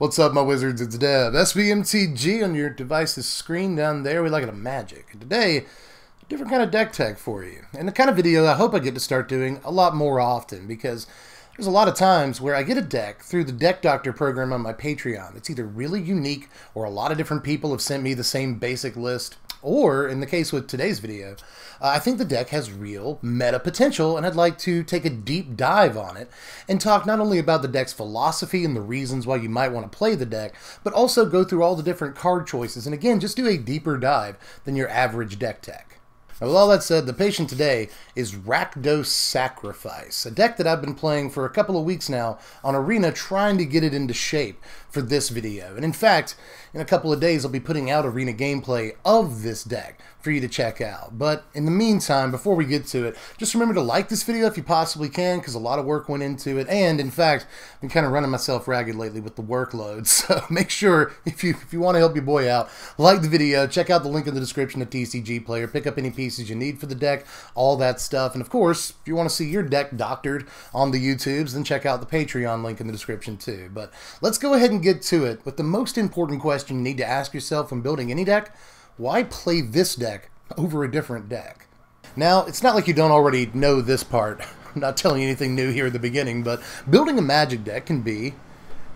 What's up, my wizards? It's Dev. Mtg on your device's screen down there. We like it a magic. And today, a different kind of deck tech for you. And the kind of video I hope I get to start doing a lot more often, because there's a lot of times where I get a deck through the Deck Doctor program on my Patreon. It's either really unique, or a lot of different people have sent me the same basic list, or, in the case with today's video, I think the deck has real meta potential, and I'd like to take a deep dive on it and talk not only about the deck's philosophy and the reasons why you might want to play the deck, but also go through all the different card choices, and again, just do a deeper dive than your average deck tech. Now, with all that said, the patient today is Rakdos Sacrifice, a deck that I've been playing for a couple of weeks now on Arena, trying to get it into shape for this video. And in fact, in a couple of days, I'll be putting out Arena gameplay of this deck for you to check out. But in the meantime, before we get to it, just remember to like this video if you possibly can, because a lot of work went into it. And in fact, I've been kind of running myself ragged lately with the workload. So make sure, if you want to help your boy out, like the video, check out the link in the description of TCG Player, pick up any pieces you need for the deck, all that stuff. And of course, if you want to see your deck doctored on the YouTubes, then check out the Patreon link in the description too. But let's go ahead and get to it with the most important question you need to ask yourself when building any deck. Why play this deck over a different deck? Now, it's not like you don't already know this part. I'm not telling you anything new here at the beginning, but building a Magic deck can be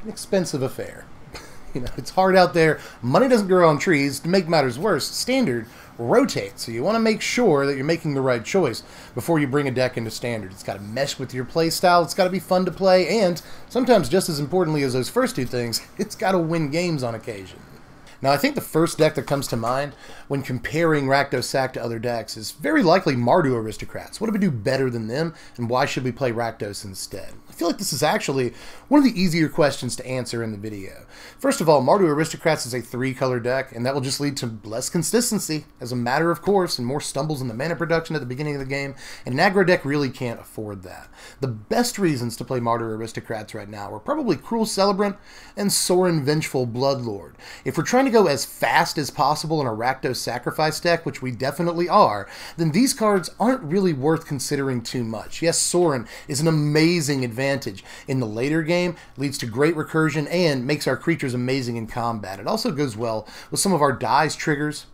an expensive affair. You know, it's hard out there. Money doesn't grow on trees. To make matters worse, Standard rotates, so you want to make sure that you're making the right choice before you bring a deck into Standard. It's got to mesh with your play style, it's got to be fun to play, and sometimes just as importantly as those first two things, it's got to win games on occasion. Now, I think the first deck that comes to mind when comparing Rakdos Sac to other decks is very likely Martyr Aristocrats. What do we do better than them, and why should we play Rakdos instead? I feel like this is actually one of the easier questions to answer in the video. First of all, Martyr Aristocrats is a 3-color deck, and that will just lead to less consistency as a matter of course, and more stumbles in the mana production at the beginning of the game, and an aggro deck really can't afford that. The best reasons to play Martyr Aristocrats right now are probably Cruel Celebrant and Sorin Vengeful Bloodlord. If we're trying to go as fast as possible in a Rakdos Sacrifice deck, which we definitely are, then these cards aren't really worth considering too much. Yes, Sorin is an amazing advantage in the later game, leads to great recursion, and makes our creatures amazing in combat. It also goes well with some of our dies triggers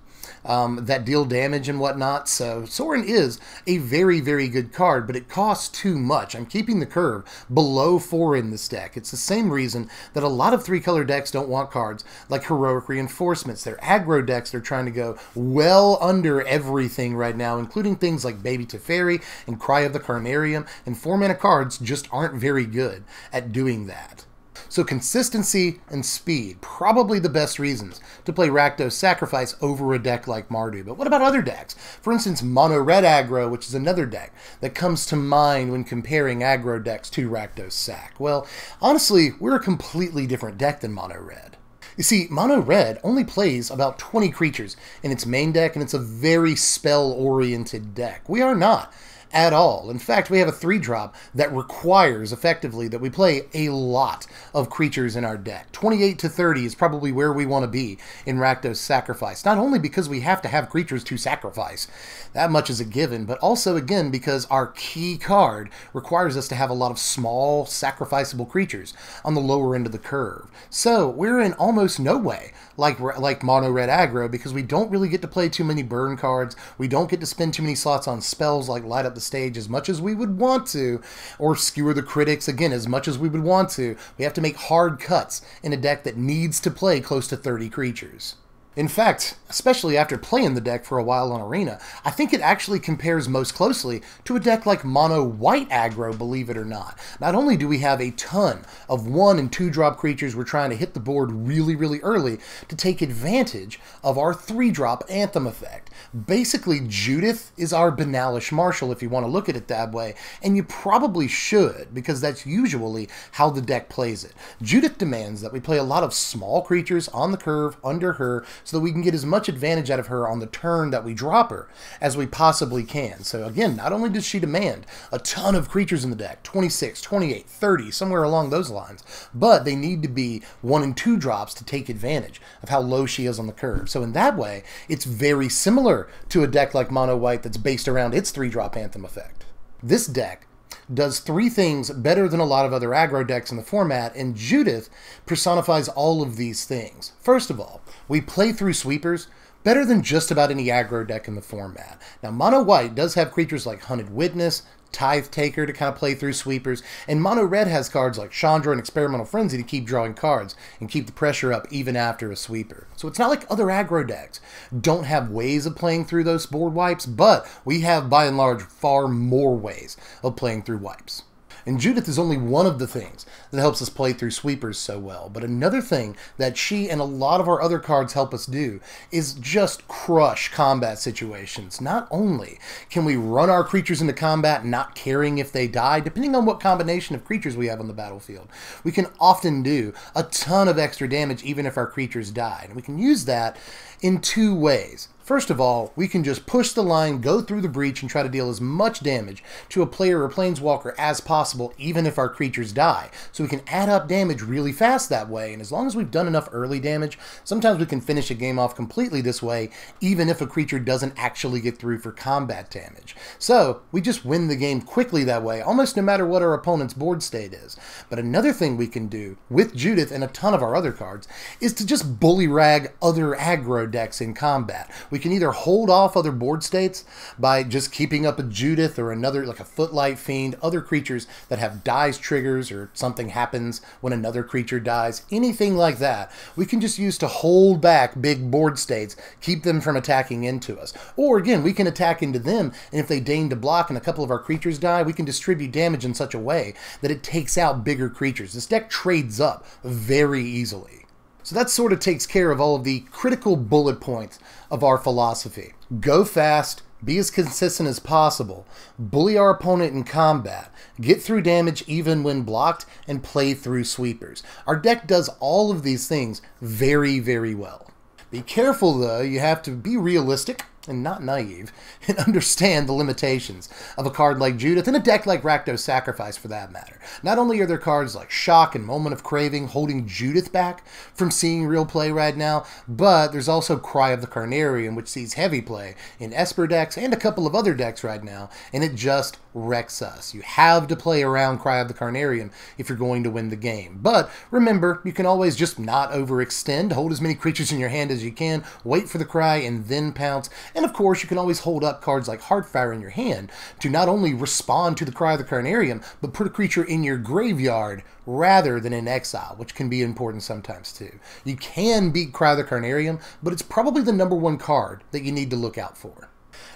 that deal damage and whatnot. So Sorin is a very, very good card, but it costs too much. I'm keeping the curve below 4 in this deck. It's the same reason that a lot of 3-color decks don't want cards like Heroic Reinforcements. They're aggro decks. They're trying to go well under everything right now, including things like Baby Teferi and Cry of the Carnarium, and 4-mana cards just aren't very good at doing that. So consistency and speed, probably the best reasons to play Rakdos Sacrifice over a deck like Martyr. But what about other decks? For instance, Mono Red Aggro, which is another deck that comes to mind when comparing aggro decks to Rakdos Sac. Well, honestly, we're a completely different deck than Mono Red. You see, Mono Red only plays about 20 creatures in its main deck, and it's a very spell-oriented deck. We are not at all. In fact, we have a 3-drop that requires, effectively, that we play a lot of creatures in our deck. 28 to 30 is probably where we want to be in Rakdos Sacrifice. Not only because we have to have creatures to sacrifice, that much is a given, but also, again, because our key card requires us to have a lot of small, sacrificable creatures on the lower end of the curve. So, we're in almost no way like Mono Red Aggro, because we don't really get to play too many burn cards, we don't get to spend too many slots on spells like Light Up the Stage as much as we would want to, or Skewer the Critics, again, as much as we would want to. We have to make hard cuts in a deck that needs to play close to 30 creatures. In fact, especially after playing the deck for a while on Arena, I think it actually compares most closely to a deck like Mono White Aggro, believe it or not. Not only do we have a ton of 1- and 2-drop creatures we're trying to hit the board really, really early to take advantage of our 3-drop Anthem effect. Basically, Judith is our Banalish Marshal, if you want to look at it that way, and you probably should, because that's usually how the deck plays it. Judith demands that we play a lot of small creatures on the curve under her, so that we can get as much advantage out of her on the turn that we drop her as we possibly can. So again, not only does she demand a ton of creatures in the deck, 26, 28, 30, somewhere along those lines, but they need to be 1- and 2-drops to take advantage of how low she is on the curve. So in that way, it's very similar to a deck like Mono White that's based around its 3-drop Anthem effect. This deck does 3 things better than a lot of other aggro decks in the format, and Judith personifies all of these things. First of all, we play through sweepers better than just about any aggro deck in the format. Now, Mono White does have creatures like Hunted Witness, Tithe Taker to kind of play through sweepers, and Mono Red has cards like Chandra and Experimental Frenzy to keep drawing cards and keep the pressure up even after a sweeper. So it's not like other aggro decks don't have ways of playing through those board wipes, but we have by and large far more ways of playing through wipes. And Judith is only one of the things that helps us play through sweepers so well. But another thing that she and a lot of our other cards help us do is just crush combat situations. Not only can we run our creatures into combat not caring if they die, depending on what combination of creatures we have on the battlefield, we can often do a ton of extra damage even if our creatures die. And we can use that in 2 ways. First of all, we can just push the line, go through the breach, and try to deal as much damage to a player or planeswalker as possible, even if our creatures die. So we can add up damage really fast that way, and as long as we've done enough early damage, sometimes we can finish a game off completely this way, even if a creature doesn't actually get through for combat damage. So we just win the game quickly that way, almost no matter what our opponent's board state is. But another thing we can do with Judith and a ton of our other cards is to just bully rag other aggro decks in combat. We can either hold off other board states by just keeping up a Judith or another, like a Footlight Fiend, other creatures that have dies triggers or something happens when another creature dies, anything like that. We can just use to hold back big board states, keep them from attacking into us. Or again, we can attack into them, and if they deign to block and a couple of our creatures die, we can distribute damage in such a way that it takes out bigger creatures. This deck trades up very easily. So that sort of takes care of all of the critical bullet points of our philosophy. Go fast, be as consistent as possible, bully our opponent in combat, get through damage even when blocked, and play through sweepers. Our deck does all of these things very, very well. Be careful though, you have to be realistic and not naive, and understand the limitations of a card like Judith and a deck like Rakdos Sacrifice for that matter. Not only are there cards like Shock and Moment of Craving holding Judith back from seeing real play right now, but there's also Cry of the Carnarium, which sees heavy play in Esper decks and a couple of other decks right now, and it just wrecks us. You have to play around Cry of the Carnarium if you're going to win the game. But remember, you can always just not overextend, hold as many creatures in your hand as you can, wait for the Cry, and then pounce. And of course, you can always hold up cards like Heartfire in your hand to not only respond to the Cry of the Carnarium, but put a creature in your graveyard rather than in exile, which can be important sometimes too. You can beat Cry of the Carnarium, but it's probably the #1 card that you need to look out for.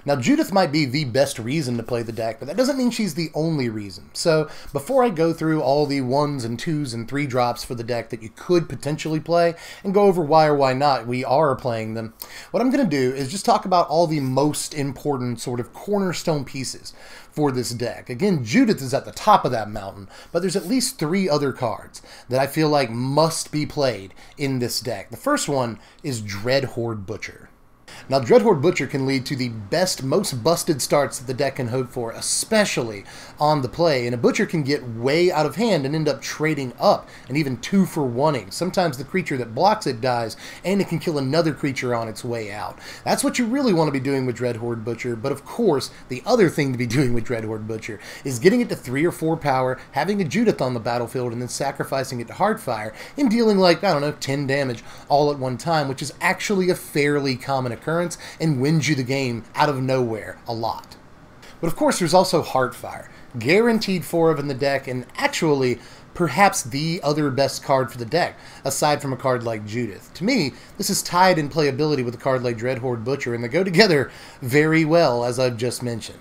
Now, Judith might be the best reason to play the deck, but that doesn't mean she's the only reason. So, before I go through all the 1s and 2s and 3 drops for the deck that you could potentially play, and go over why or why not we are playing them, what I'm going to do is just talk about all the most important sort of cornerstone pieces for this deck. Again, Judith is at the top of that mountain, but there's at least 3 other cards that I feel like must be played in this deck. The first one is Dreadhorde Butcher. Now, Dreadhorde Butcher can lead to the best, most busted starts that the deck can hope for, especially on the play, and a Butcher can get way out of hand and end up trading up and even 2-for-1ing. Sometimes the creature that blocks it dies, and it can kill another creature on its way out. That's what you really want to be doing with Dreadhorde Butcher, but of course, the other thing to be doing with Dreadhorde Butcher is getting it to 3 or 4 power, having a Judith on the battlefield, and then sacrificing it to Heartfire, and dealing like, I don't know, 10 damage all at one time, which is actually a fairly common occurrence and wins you the game out of nowhere a lot. But of course, there's also Heartfire, guaranteed 4 of in the deck, and actually perhaps the other best card for the deck, aside from a card like Judith. To me, this is tied in playability with a card like Dreadhorde Butcher, and they go together very well, as I've just mentioned.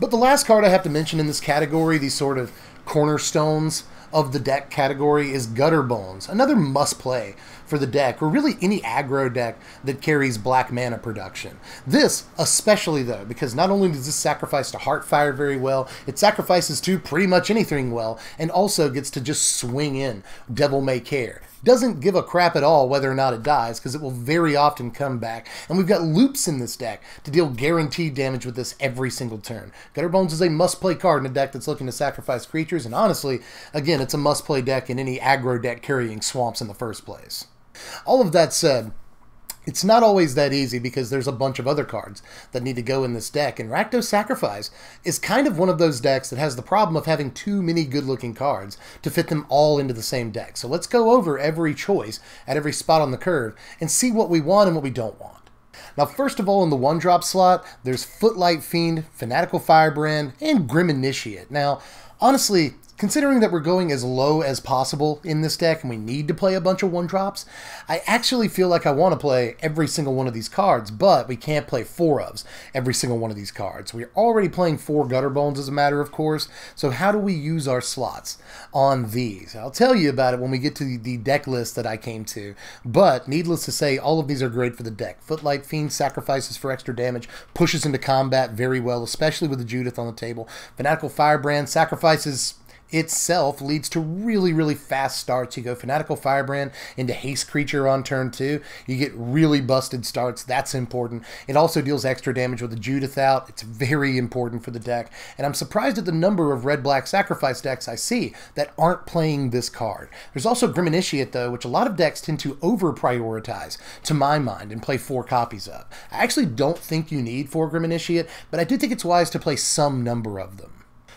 But the last card I have to mention in this category, these sort of cornerstones of the deck category, is Gutterbones, another must-play for the deck, or really any aggro deck that carries black mana production. This especially though, because not only does this sacrifice to Heartfire very well, it sacrifices to pretty much anything well, and also gets to just swing in Devil May Care. Doesn't give a crap at all whether or not it dies, because it will very often come back, and we've got loops in this deck to deal guaranteed damage with this every single turn. Gutterbones is a must-play card in a deck that's looking to sacrifice creatures, and honestly, again, it's a must-play deck in any aggro deck carrying swamps in the first place. All of that said, It's not always that easy because there's a bunch of other cards that need to go in this deck, and Rakdos Sacrifice is kind of one of those decks that has the problem of having too many good-looking cards to fit them all into the same deck. So let's go over every choice at every spot on the curve and see what we want and what we don't want. Now, first of all, in the 1-drop slot, there's Footlight Fiend, Fanatical Firebrand, and Grim Initiate. Now, honestly, considering that we're going as low as possible in this deck and we need to play a bunch of 1-drops, I actually feel like I want to play every single one of these cards, but we can't play 4-ofs every single one of these cards. We're already playing 4 Gutter Bones as a matter of course, so how do we use our slots on these? I'll tell you about it when we get to the deck list that I came to, but needless to say, all of these are great for the deck. Footlight Fiend sacrifices for extra damage, pushes into combat very well, especially with the Judith on the table. Fanatical Firebrand sacrifices itself leads to really fast starts. You go Fanatical Firebrand into Haste Creature on turn 2. You get really busted starts. That's important. It also deals extra damage with the Judith out. It's very important for the deck. And I'm surprised at the number of red-black sacrifice decks I see that aren't playing this card. There's also Grim Initiate, though, which a lot of decks tend to over-prioritize, to my mind, and play 4 copies of. I actually don't think you need 4 Grim Initiate, but I do think it's wise to play some number of them.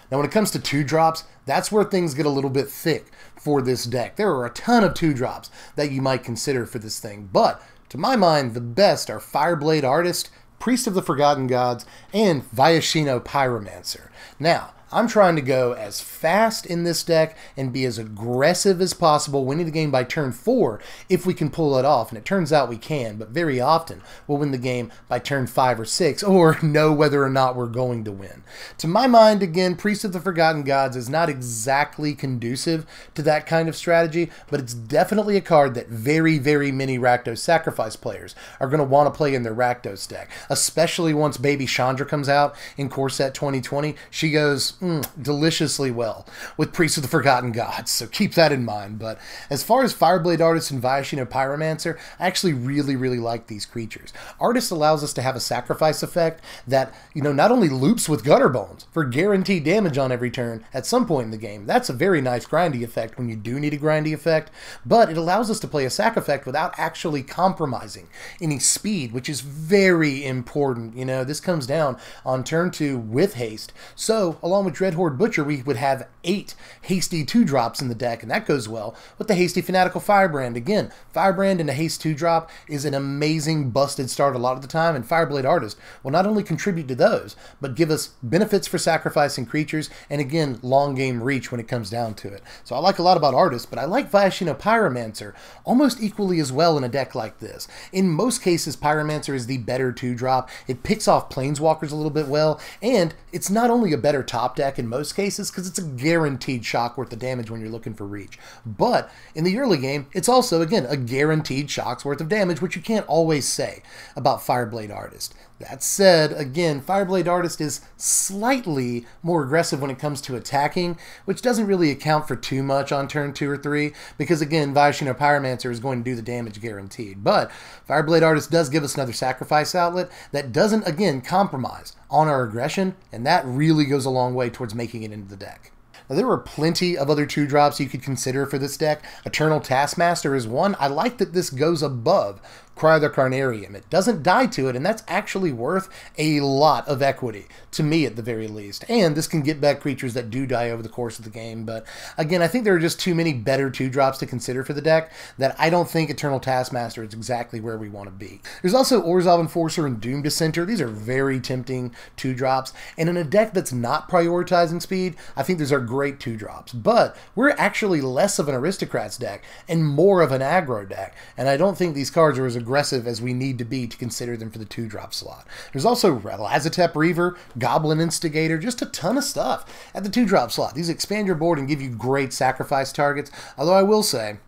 Now, when it comes to 2-drops, that's where things get a little bit thick for this deck. There are a ton of 2-drops that you might consider for this thing, but to my mind, the best are Fireblade Artist, Priest of the Forgotten Gods, and Vyashino Pyromancer. Now, I'm trying to go as fast in this deck and be as aggressive as possible, winning the game by turn 4 if we can pull it off. And it turns out we can, but very often we'll win the game by turn 5 or 6 or know whether or not we're going to win. To my mind, again, Priest of the Forgotten Gods is not exactly conducive to that kind of strategy, but it's definitely a card that very many Rakdos Sacrifice players are going to want to play in their Rakdos deck, especially once Baby Chandra comes out in Core Set 2020. She goes deliciously well with Priest of the Forgotten Gods, so keep that in mind. But as far as Fireblade Artist and Vyashino Pyromancer, I actually really like these creatures. Artist allows us to have a sacrifice effect that, you know, not only loops with Gutter Bones for guaranteed damage on every turn at some point in the game. That's a very nice grindy effect when you do need a grindy effect, but it allows us to play a sac effect without actually compromising any speed, which is very important. You know, this comes down on turn 2 with haste, so along with Dreadhorde Butcher, we would have 8 hasty 2-drops in the deck, and that goes well with the hasty Fanatical Firebrand. Again, Firebrand and a haste 2-drop is an amazing busted start a lot of the time, and Fireblade Artist will not only contribute to those, but give us benefits for sacrificing creatures, and again, long game reach when it comes down to it. So I like a lot about Artist, but I like Vyashino Pyromancer almost equally as well in a deck like this. In most cases, Pyromancer is the better 2-drop. It picks off Planeswalkers a little bit well, and it's not only a better top deck in most cases because it's a guaranteed shock worth of damage when you're looking for reach, but in the early game it's also, again, a guaranteed shock's worth of damage, which you can't always say about Fireblade Artist. That said, again, Fireblade Artist is slightly more aggressive when it comes to attacking, which doesn't really account for too much on turn 2 or 3, because again, Vyashino Pyromancer is going to do the damage guaranteed. But Fireblade Artist does give us another sacrifice outlet that doesn't, again, compromise on our aggression, and that really goes a long way towards making it into the deck. Now, there are plenty of other 2-drops you could consider for this deck. Eternal Taskmaster is one. I like that this goes above Cry the Carnarium. It doesn't die to it, and that's actually worth a lot of equity, to me at the very least. And this can get back creatures that do die over the course of the game, but again, I think there are just too many better 2-drops to consider for the deck that I don't think Eternal Taskmaster is exactly where we want to be. There's also Orzhov Enforcer and Doom Dissenter. These are very tempting 2-drops, and in a deck that's not prioritizing speed, I think these are great 2-drops. But we're actually less of an Aristocrats deck and more of an aggro deck, and I don't think these cards are as aggressive as we need to be to consider them for the 2-drop slot. There's also Lazotep Reaver, Goblin Instigator, just a ton of stuff at the 2-drop slot. These expand your board and give you great sacrifice targets, although I will say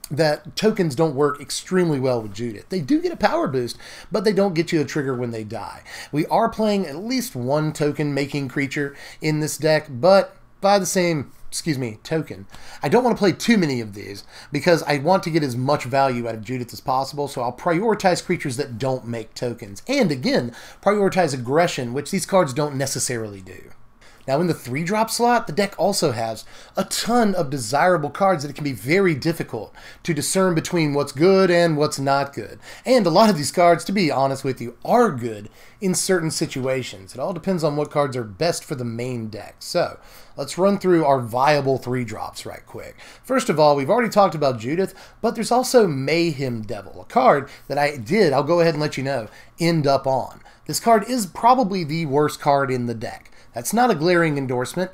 that tokens don't work extremely well with Judith. They do get a power boost, but they don't get you a trigger when they die. We are playing at least one token-making creature in this deck, but by the same token, I don't want to play too many of these because I want to get as much value out of Judith as possible, so I'll prioritize creatures that don't make tokens, and again, prioritize aggression, which these cards don't necessarily do. Now in the 3-drop slot, the deck also has a ton of desirable cards that it can be very difficult to discern between what's good and what's not good. And a lot of these cards, to be honest with you, are good in certain situations. It all depends on what cards are best for the main deck. So let's run through our viable 3-drops right quick. First of all, we've already talked about Judith, but there's also Mayhem Devil, a card that I'll go ahead and let you know, end up on. This card is probably the worst card in the deck. That's not a glaring endorsement,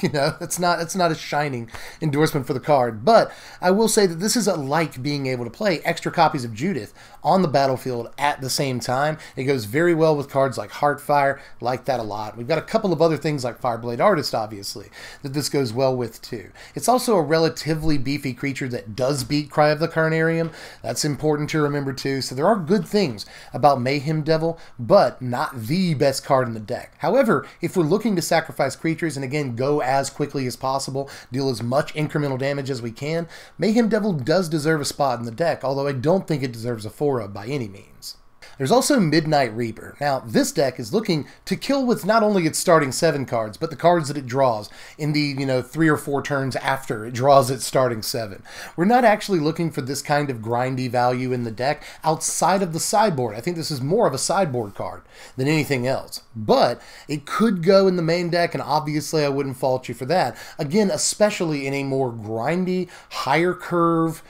you know, it's not a shining endorsement for the card, but I will say that this is like being able to play extra copies of Judith on the battlefield at the same time. It goes very well with cards like Heartfire, like that a lot. We've got a couple of other things like Fireblade Artist, obviously, that this goes well with too. It's also a relatively beefy creature that does beat Cry of the Carnarium. That's important to remember too, so there are good things about Mayhem Devil, but not the best card in the deck. However, if we're looking to sacrifice creatures and again go as quickly as possible, deal as much incremental damage as we can, Mayhem Devil does deserve a spot in the deck, although I don't think it deserves a 4-up by any means. There's also Midnight Reaper. Now, this deck is looking to kill with not only its starting 7 cards, but the cards that it draws in the, 3 or 4 turns after it draws its starting 7. We're not actually looking for this kind of grindy value in the deck outside of the sideboard. I think this is more of a sideboard card than anything else. But it could go in the main deck, and obviously I wouldn't fault you for that. Again, especially in a more grindy, higher curve,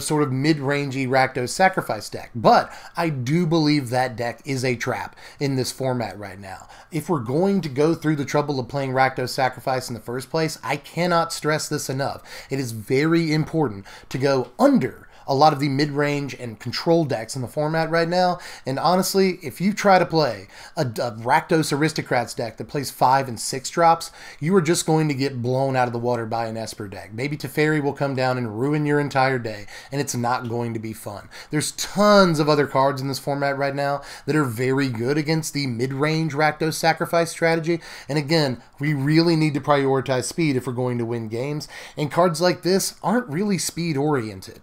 sort of mid-rangey Rakdos Sacrifice deck. But I do believe that deck is a trap in this format right now. If we're going to go through the trouble of playing Rakdos Sacrifice in the first place, I cannot stress this enough. It is very important to go under a lot of the mid-range and control decks in the format right now, and honestly, if you try to play a Rakdos Aristocrats deck that plays 5 and 6 drops, you are just going to get blown out of the water by an Esper deck. Maybe Teferi will come down and ruin your entire day, and it's not going to be fun. There's tons of other cards in this format right now that are very good against the mid-range Rakdos Sacrifice strategy, and again, we really need to prioritize speed if we're going to win games, and cards like this aren't really speed-oriented.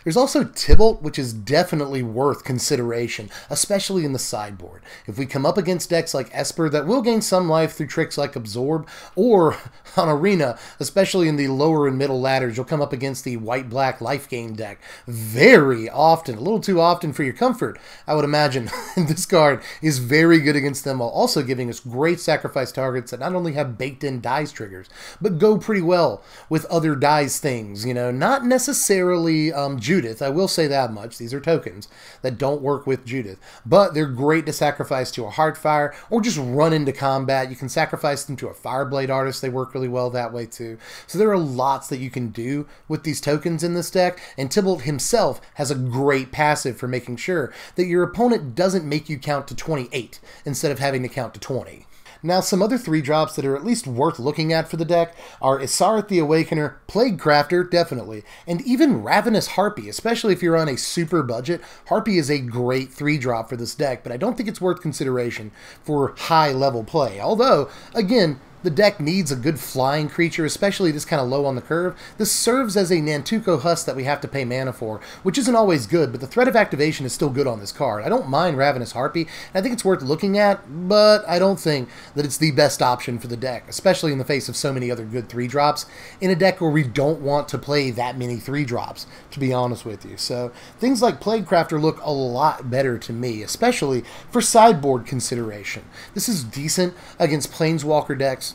There's also Tybalt, which is definitely worth consideration, especially in the sideboard. If we come up against decks like Esper that will gain some life through tricks like Absorb, or on Arena, especially in the lower and middle ladders, you'll come up against the white-black life gain deck very often, a little too often for your comfort, I would imagine. This card is very good against them while also giving us great sacrifice targets that not only have baked-in dice triggers, but go pretty well with other dice things, not necessarily Judith, I will say that much. These are tokens that don't work with Judith, but they're great to sacrifice to a Heartfire or just run into combat. You can sacrifice them to a Fireblade Artist. They work really well that way too. So there are lots that you can do with these tokens in this deck, and Tybalt himself has a great passive for making sure that your opponent doesn't make you count to 28 instead of having to count to 20. Now, some other 3-drops that are at least worth looking at for the deck are Issaret the Awakener, Plaguecrafter, definitely, and even Ravenous Harpy, especially if you're on a super budget. Harpy is a great 3-drop for this deck, but I don't think it's worth consideration for high-level play. Although, again, the deck needs a good flying creature, especially this kind of low on the curve. This serves as a Nantuko Husk that we have to pay mana for, which isn't always good, but the threat of activation is still good on this card. I don't mind Ravenous Harpy, and I think it's worth looking at, but I don't think that it's the best option for the deck, especially in the face of so many other good 3-drops in a deck where we don't want to play that many 3-drops, to be honest with you. So things like Plaguecrafter look a lot better to me, especially for sideboard consideration. This is decent against Planeswalker decks.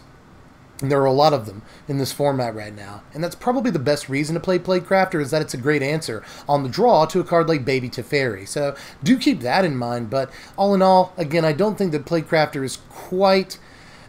And there are a lot of them in this format right now. And that's probably the best reason to play Plaguecrafter, is that it's a great answer on the draw to a card like Baby Teferi. So do keep that in mind. But all in all, again, I don't think that Plaguecrafter is quite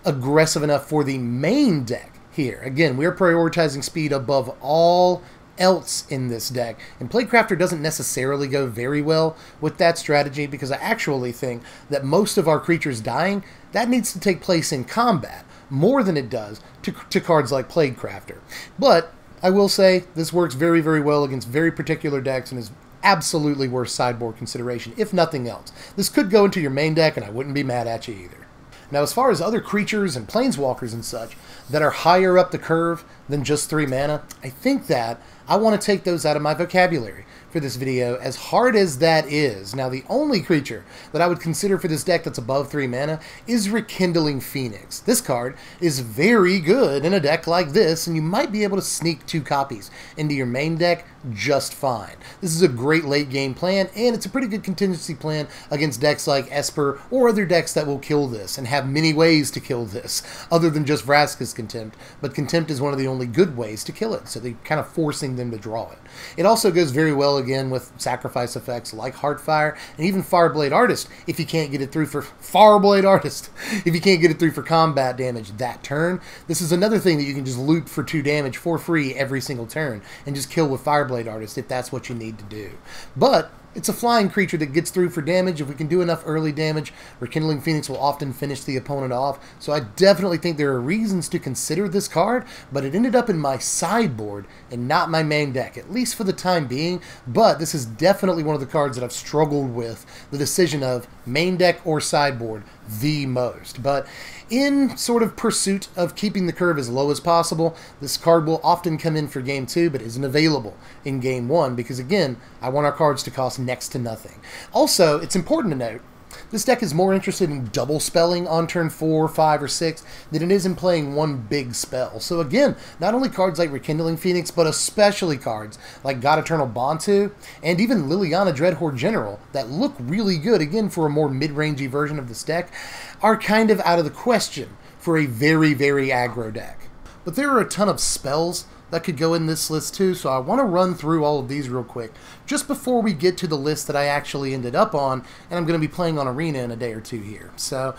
aggressive enough for the main deck here. Again, we're prioritizing speed above all else in this deck, and Plaguecrafter doesn't necessarily go very well with that strategy, because I actually think that most of our creatures dying, that needs to take place in combat more than it does to cards like Plaguecrafter. But I will say this works very, very well against very particular decks and is absolutely worth sideboard consideration, if nothing else. This could go into your main deck, and I wouldn't be mad at you either. Now, as far as other creatures and planeswalkers and such that are higher up the curve than just 3 mana, I think that I want to take those out of my vocabulary for this video, as hard as that is. Now, the only creature that I would consider for this deck that's above 3 mana is Rekindling Phoenix. This card is very good in a deck like this, and you might be able to sneak 2 copies into your main deck just fine. This is a great late game plan, and it's a pretty good contingency plan against decks like Esper or other decks that will kill this and have many ways to kill this other than just Vraska's Contempt, but Contempt is one of the only good ways to kill it, so they're kind of forcing them to draw it. It also goes very well again with sacrifice effects like Heartfire and even Fireblade Artist if you can't get it through for if you can't get it through for combat damage that turn. This is another thing that you can just loop for 2 damage for free every single turn and just kill with Fireblade Artist if that's what you need to do. But it's a flying creature that gets through for damage. If we can do enough early damage, Rekindling Phoenix will often finish the opponent off. So I definitely think there are reasons to consider this card, but it ended up in my sideboard and not my main deck, at least for the time being. But this is definitely one of the cards that I've struggled with the decision of main deck or sideboard the most. But in sort of pursuit of keeping the curve as low as possible, this card will often come in for Game 2, but isn't available in Game 1 because, again, I want our cards to cost next to nothing. Also, it's important to note, this deck is more interested in double spelling on turn 4, 5, or 6 than it is in playing one big spell. So again, not only cards like Rekindling Phoenix, but especially cards like God Eternal Bantu and even Liliana Dreadhorde General that look really good, again, for a more mid-rangey version of this deck, are kind of out of the question for a very, very aggro deck. But there are a ton of spells that could go in this list too, so I want to run through all of these real quick just before we get to the list that I actually ended up on, and I'm going to be playing on Arena in a day or two here. So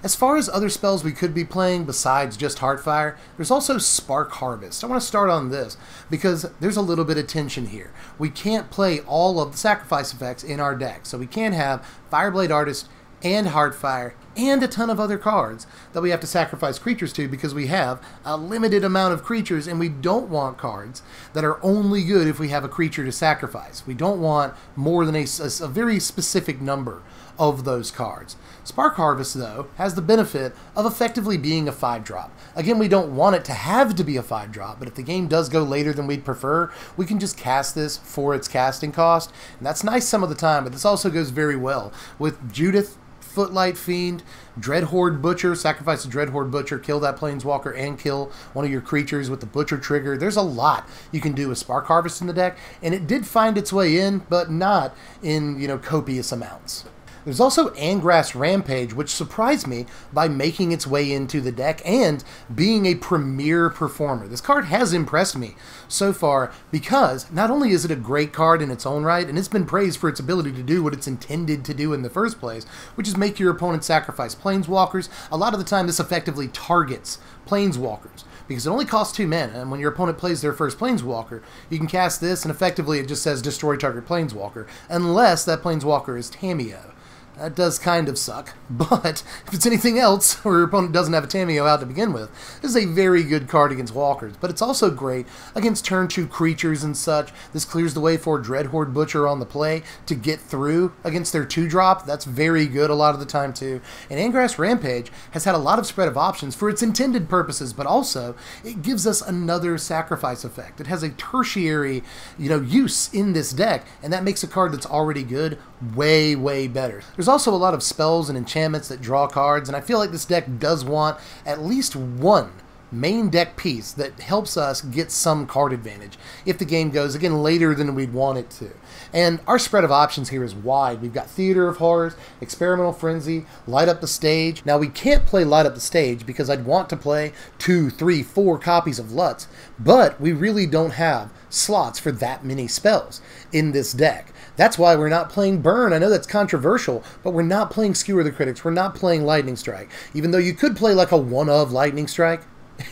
as far as other spells we could be playing besides just Heartfire, there's also Spark Harvest. I want to start on this because there's a little bit of tension here. We can't play all of the sacrifice effects in our deck, so we can't have Fireblade Artist and Heartfire and a ton of other cards that we have to sacrifice creatures to because we have a limited amount of creatures, and we don't want cards that are only good if we have a creature to sacrifice. We don't want more than a very specific number of those cards. Spark Harvest, though, has the benefit of effectively being a 5-drop. Again, we don't want it to have to be a 5-drop, but if the game does go later than we'd prefer, we can just cast this for its casting cost, and that's nice some of the time, but this also goes very well with Judith, Footlight Fiend, Dreadhorde Butcher, sacrifice a Dreadhorde Butcher, kill that Planeswalker, and kill one of your creatures with the Butcher trigger. There's a lot you can do with Spark Harvest in the deck, and it did find its way in, but not in, copious amounts. There's also Angrass Rampage, which surprised me by making its way into the deck and being a premier performer. This card has impressed me so far because not only is it a great card in its own right, and it's been praised for its ability to do what it's intended to do in the first place, which is make your opponent sacrifice Planeswalkers. A lot of the time this effectively targets Planeswalkers because it only costs 2 mana, and when your opponent plays their first Planeswalker, you can cast this, and effectively it just says destroy target Planeswalker, unless that Planeswalker is Tamiyo. That does kind of suck, but if it's anything else, or your opponent doesn't have a Tamiyo out to begin with, this is a very good card against walkers, but it's also great against turn 2 creatures and such. This clears the way for Dreadhorde Butcher on the play to get through against their 2-drop. That's very good a lot of the time too. And Angrass Rampage has had a lot of spread of options for its intended purposes, but also it gives us another sacrifice effect. It has a tertiary, use in this deck, and that makes a card that's already good way, way better. There's also a lot of spells and enchantments that draw cards, and I feel like this deck does want at least one main deck piece that helps us get some card advantage if the game goes, again, later than we'd want it to. And our spread of options here is wide. We've got Theater of Horrors, Experimental Frenzy, Light Up the Stage. Now, we can't play Light Up the Stage because I'd want to play 2, 3, 4 copies of Lutz, but we really don't have slots for that many spells in this deck. That's why we're not playing Burn. I know that's controversial, but we're not playing Skewer the Critics. We're not playing Lightning Strike. Even though you could play like a one-of Lightning Strike,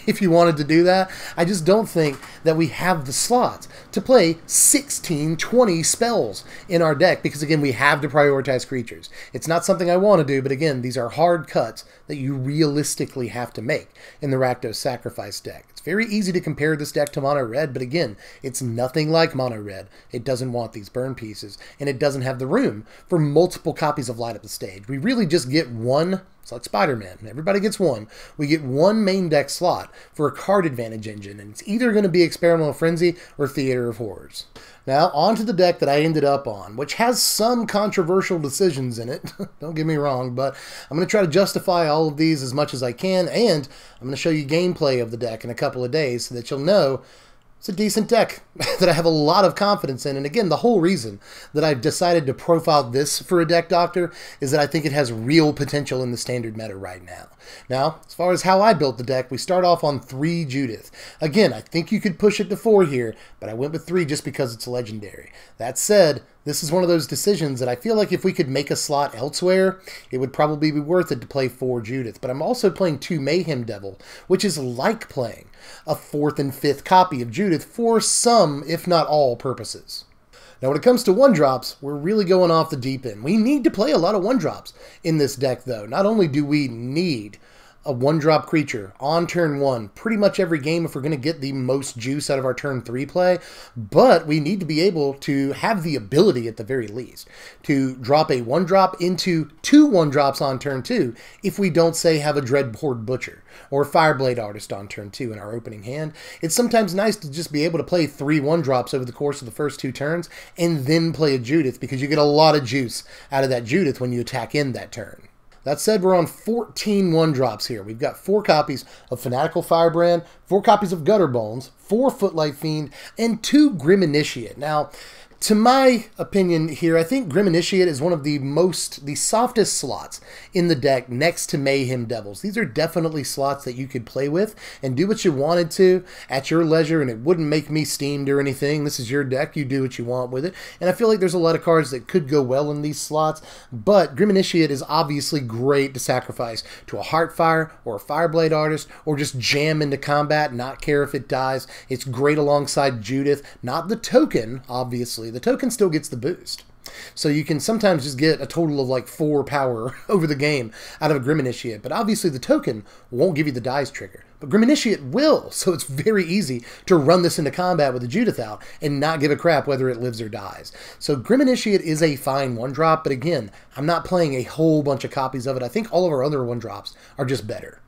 if you wanted to do that, I just don't think that we have the slots to play 16, 20 spells in our deck because, again, we have to prioritize creatures. It's not something I want to do, but again, these are hard cuts that you realistically have to make in the Rakdos Sacrifice deck. It's very easy to compare this deck to Mono Red, but again, it's nothing like Mono Red. It doesn't want these burn pieces, and it doesn't have the room for multiple copies of Light Up the Stage. We really just get one It's like Spider-Man. Everybody gets one. We get one main deck slot for a card advantage engine, and it's either going to be Experimental Frenzy or Theater of Horrors. Now, on to the deck that I ended up on, which has some controversial decisions in it. Don't get me wrong, but I'm going to try to justify all of these as much as I can, and I'm going to show you gameplay of the deck in a couple of days so that you'll know it's a decent deck that I have a lot of confidence in. And again, the whole reason that I've decided to profile this for a deck doctor is that I think it has real potential in the standard meta right now. Now, as far as how I built the deck, we start off on 3 Judith. Again, I think you could push it to 4 here, but I went with 3 just because it's legendary. That said, this is one of those decisions that I feel like if we could make a slot elsewhere, it would probably be worth it to play 4 Judith. But I'm also playing 2 Mayhem Devil, which is like playing a 4th and 5th copy of Judith for some, if not all, purposes. Now, when it comes to 1-drops, we're really going off the deep end. We need to play a lot of 1-drops in this deck, though. Not only do we need a 1-drop creature on turn 1 pretty much every game if we're going to get the most juice out of our turn 3 play, but we need to be able to have the ability at the very least to drop a 1-drop into 2 1-drops on turn 2 if we don't, say, have a Dreadhorde Butcher or Fireblade Artist on turn 2 in our opening hand. It's sometimes nice to just be able to play 3 1-drops over the course of the first 2 turns and then play a Judith, because you get a lot of juice out of that Judith when you attack in that turn. That said, we're on 14 1-drops here. We've got 4 copies of Fanatical Firebrand, 4 copies of Gutterbones, 4 Footlight Fiend, and 2 Grim Initiate. Now, to my opinion here, I think Grim Initiate is one of the softest slots in the deck next to Mayhem Devils. These are definitely slots that you could play with and do what you wanted to at your leisure, and it wouldn't make me steamed or anything. This is your deck. You do what you want with it. And I feel like there's a lot of cards that could go well in these slots, but Grim Initiate is obviously great to sacrifice to a Heartfire or a Fireblade Artist, or just jam into combat, not care if it dies. It's great alongside Judith, not the token, obviously. The token still gets the boost. So you can sometimes just get a total of like 4 power over the game out of a Grim Initiate, but obviously the token won't give you the dies trigger. But Grim Initiate will, so it's very easy to run this into combat with the Judith out and not give a crap whether it lives or dies. So Grim Initiate is a fine 1-drop, but again, I'm not playing a whole bunch of copies of it. I think all of our other 1-drops are just better.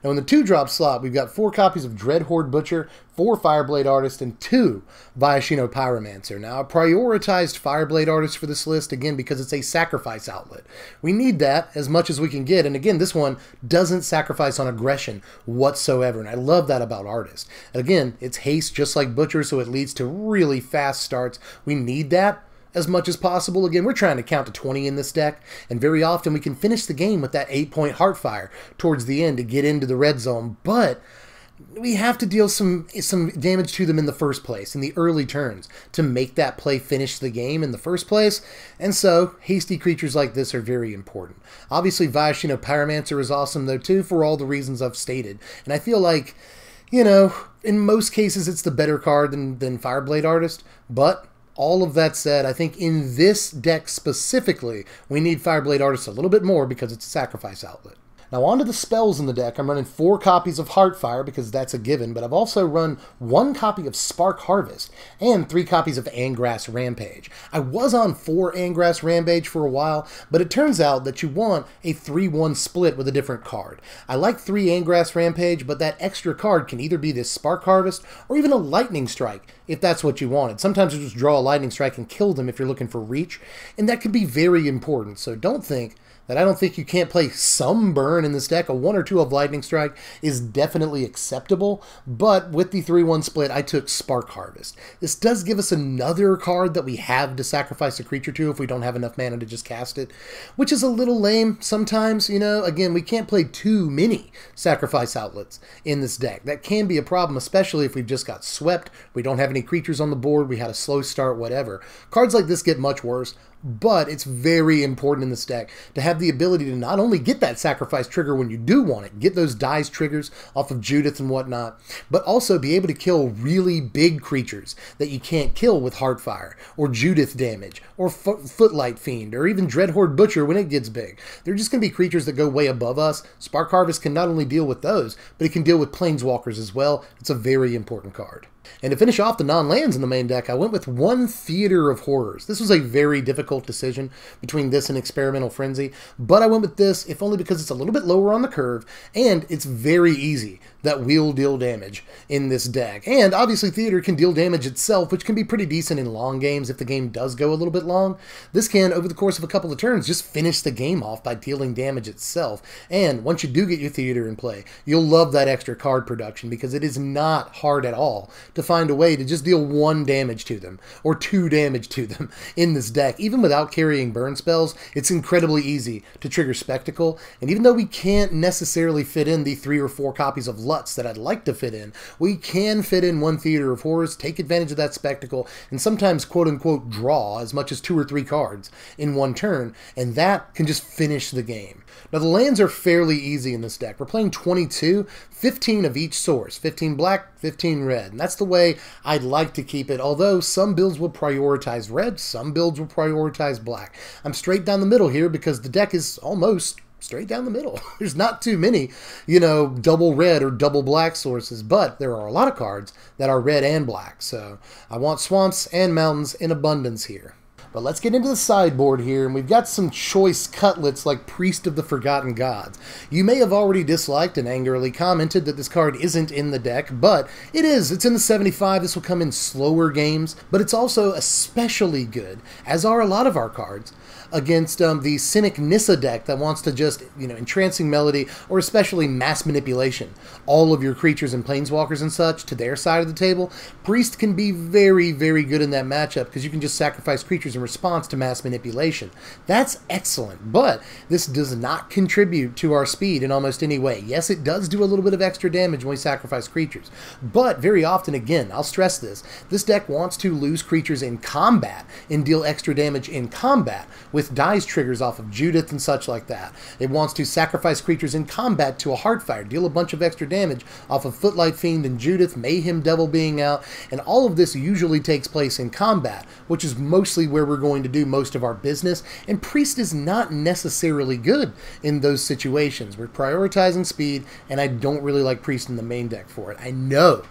Now, in the 2-drop slot, we've got 4 copies of Dreadhorde Butcher, 4 Fireblade Artist, and 2 Viashino Pyromancer. Now, I prioritized Fireblade Artist for this list, again, because it's a sacrifice outlet. We need that as much as we can get, and again, this one doesn't sacrifice on aggression whatsoever, and I love that about Artist. Again, it's haste just like Butcher, so it leads to really fast starts. We need that as much as possible. Again, we're trying to count to 20 in this deck, and very often we can finish the game with that 8-point Heartfire towards the end to get into the red zone, but we have to deal some damage to them in the first place, in the early turns, to make that play finish the game in the first place, and so hasty creatures like this are very important. Obviously, Viashino Pyromancer is awesome, though, too, for all the reasons I've stated, and I feel like, you know, in most cases it's the better card than Fireblade Artist, but all of that said, I think in this deck specifically, we need Fireblade Artist a little bit more because it's a sacrifice outlet. Now, on to the spells in the deck. I'm running 4 copies of Heartfire because that's a given, but I've also run 1 copy of Spark Harvest and 3 copies of Angrass Rampage. I was on 4 Angrass Rampage for a while, but it turns out that you want a 3-1 split with a different card. I like 3 Angrass Rampage, but that extra card can either be this Spark Harvest or even a Lightning Strike if that's what you wanted. Sometimes you just draw a Lightning Strike and kill them if you're looking for reach, and that can be very important, so don't think that I don't think you can't play some burn in this deck. A 1 or 2 of Lightning Strike is definitely acceptable, but with the 3-1 split, I took Spark Harvest. This does give us another card that we have to sacrifice a creature to if we don't have enough mana to just cast it, which is a little lame sometimes, you know. Again, we can't play too many sacrifice outlets in this deck. That can be a problem, especially if we've just got swept, we don't have any creatures on the board, we had a slow start, whatever. Cards like this get much worse, but it's very important in this deck to have the ability to not only get that sacrifice trigger when you do want it, get those dies triggers off of Judith and whatnot, but also be able to kill really big creatures that you can't kill with Heartfire, or Judith damage, or Footlight Fiend, or even Dreadhorde Butcher when it gets big. They're just going to be creatures that go way above us. Spark Harvest can not only deal with those, but it can deal with Planeswalkers as well. It's a very important card. And to finish off the non-lands in the main deck, I went with one Theater of Horrors. This was a very difficult decision between this and Experimental Frenzy, but I went with this, if only because it's a little bit lower on the curve, and it's very easy that will deal damage in this deck. And obviously Theater can deal damage itself, which can be pretty decent in long games if the game does go a little bit long. This can, over the course of a couple of turns, just finish the game off by dealing damage itself. And once you do get your Theater in play, you'll love that extra card production, because it is not hard at all to find a way to just deal 1 damage to them, or 2 damage to them in this deck. Even without carrying burn spells, it's incredibly easy to trigger Spectacle, and even though we can't necessarily fit in the 3 or 4 copies of Lutz that I'd like to fit in, we can fit in one Theater of Horrors, take advantage of that Spectacle, and sometimes quote-unquote draw as much as 2 or 3 cards in one turn, and that can just finish the game. Now the lands are fairly easy in this deck. We're playing 22, 15 of each source, 15 black, 15 red, and that's the way I'd like to keep it, although some builds will prioritize red, some builds will prioritize black. I'm straight down the middle here because the deck is almost straight down the middle. There's not too many, double red or double black sources, but there are a lot of cards that are red and black, so I want swamps and mountains in abundance here. But let's get into the sideboard here, and we've got some choice cutlets like Priest of the Forgotten Gods. You may have already disliked and angrily commented that this card isn't in the deck, but it is. It's in the 75. This will come in slower games, but it's also especially good, as are a lot of our cards, against the Cynic Nissa deck that wants to just, Entrancing Melody, or especially Mass Manipulation, all of your creatures and planeswalkers and such to their side of the table. Priest can be very, very good in that matchup because you can just sacrifice creatures in response to Mass Manipulation. That's excellent, but this does not contribute to our speed in almost any way. Yes, it does do a little bit of extra damage when we sacrifice creatures, but very often, again, I'll stress this deck wants to lose creatures in combat and deal extra damage in combat with dice triggers off of Judith and such like that. It wants to sacrifice creatures in combat to a Heartfire, deal a bunch of extra damage off of Footlight Fiend and Judith, Mayhem Devil being out, and all of this usually takes place in combat, which is mostly where we're going to do most of our business, and Priest is not necessarily good in those situations. We're prioritizing speed, and I don't really like Priest in the main deck for it. I know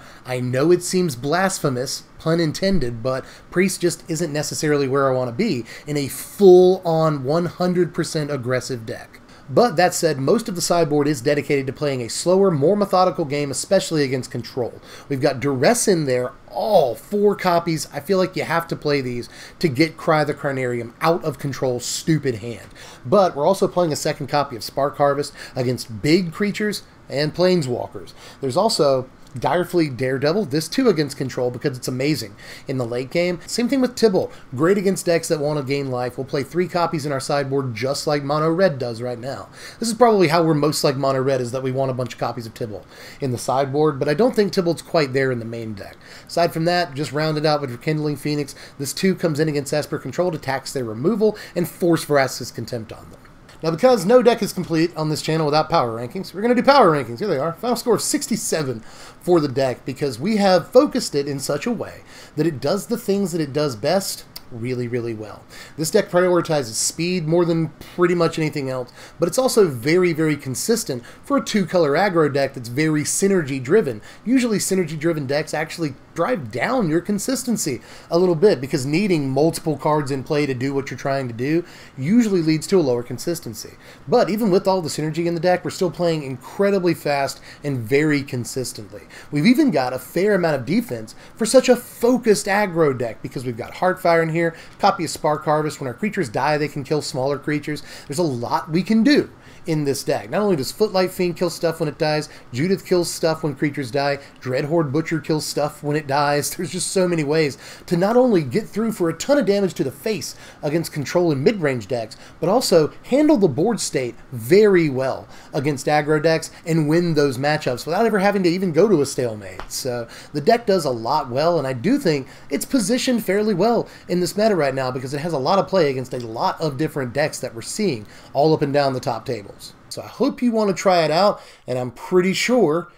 it seems blasphemous, pun intended, but Priest just isn't necessarily where I want to be in a full-on 100% aggressive deck. But that said, most of the sideboard is dedicated to playing a slower, more methodical game, especially against control. We've got Duress in there, all 4 copies. I feel like you have to play these to get Cry the Carnarium out of Control's stupid hand. But we're also playing a second copy of Spark Harvest against big creatures and planeswalkers. There's also Direfleet Daredevil, this too against Control because it's amazing in the late game. Same thing with Tibble, great against decks that want to gain life. We'll play 3 copies in our sideboard just like Mono Red does right now. This is probably how we're most like Mono Red, is that we want a bunch of copies of Tibble in the sideboard, but I don't think Tibble's quite there in the main deck. Aside from that, just round it out with Rekindling Phoenix. This too comes in against Esper Control to tax their removal and force Vraska's Contempt on them. Now, because no deck is complete on this channel without power rankings, we're going to do power rankings. Here they are. Final score of 67 for the deck, because we have focused it in such a way that it does the things that it does best really, really well. This deck prioritizes speed more than pretty much anything else, but it's also very, very consistent for a 2-color aggro deck that's very synergy-driven. Usually synergy-driven decks actually drive down your consistency a little bit, because needing multiple cards in play to do what you're trying to do usually leads to a lower consistency. But even with all the synergy in the deck, we're still playing incredibly fast and very consistently. We've even got a fair amount of defense for such a focused aggro deck, because we've got Heartfire in here, copy of Spark Harvest. When our creatures die, they can kill smaller creatures. There's a lot we can do in this deck. Not only does Footlight Fiend kill stuff when it dies, Judith kills stuff when creatures die, Dreadhorde Butcher kills stuff when it dies. There's just so many ways to not only get through for a ton of damage to the face against control and mid-range decks, but also handle the board state very well against aggro decks and win those matchups without ever having to even go to a stalemate. So the deck does a lot well, and I do think it's positioned fairly well in this meta right now, because it has a lot of play against a lot of different decks that we're seeing all up and down the top tables. So I hope you want to try it out, and I'm pretty sure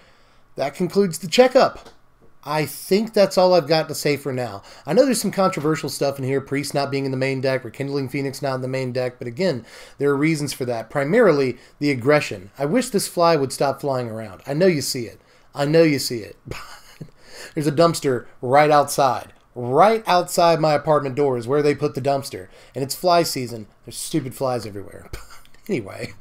that concludes the checkup. I think that's all I've got to say for now. I know there's some controversial stuff in here, Priest not being in the main deck, Rekindling Phoenix not in the main deck, but again, there are reasons for that. Primarily, the aggression. I wish this fly would stop flying around. I know you see it. I know you see it. There's a dumpster right outside. Right outside my apartment door is where they put the dumpster. And it's fly season. There's stupid flies everywhere. Anyway,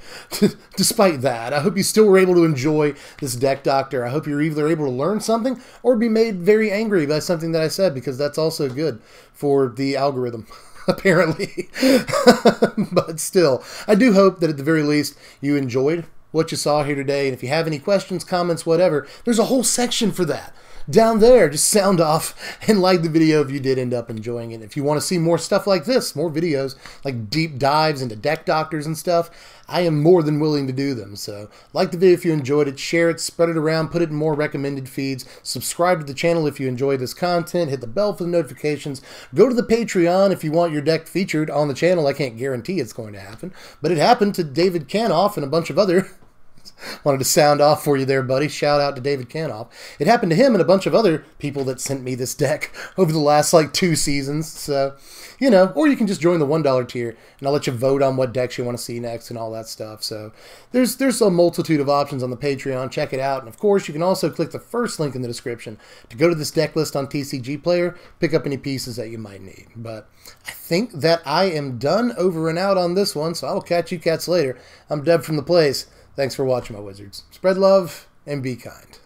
despite that, I hope you still were able to enjoy this Deck Doctor. I hope you're either able to learn something or be made very angry by something that I said, because that's also good for the algorithm, apparently. But still, I do hope that at the very least you enjoyed what you saw here today. And if you have any questions, comments, whatever, there's a whole section for that down there. Just sound off and like the video if you did end up enjoying it. If you want to see more stuff like this, more videos like deep dives into Deck Doctors and stuff, I am more than willing to do them. So like the video if you enjoyed it, share it, spread it around, put it in more recommended feeds, subscribe to the channel if you enjoy this content, hit the bell for the notifications, go to the Patreon if you want your deck featured on the channel. I can't guarantee it's going to happen, but it happened to David Canoff and a bunch of other wanted to sound off for you there, buddy. Shout out to David Canoff. It happened to him and a bunch of other people that sent me this deck over the last, like, 2 seasons. So, you know, or you can just join the $1 tier, and I'll let you vote on what decks you want to see next and all that stuff. So there's a multitude of options on the Patreon. Check it out. And, of course, you can also click the first link in the description to go to this deck list on TCG Player, pick up any pieces that you might need. But I think that I am done over and out on this one, so I will catch you cats later. I'm Deb from The Place. Thanks for watching, my wizards. Spread love and be kind.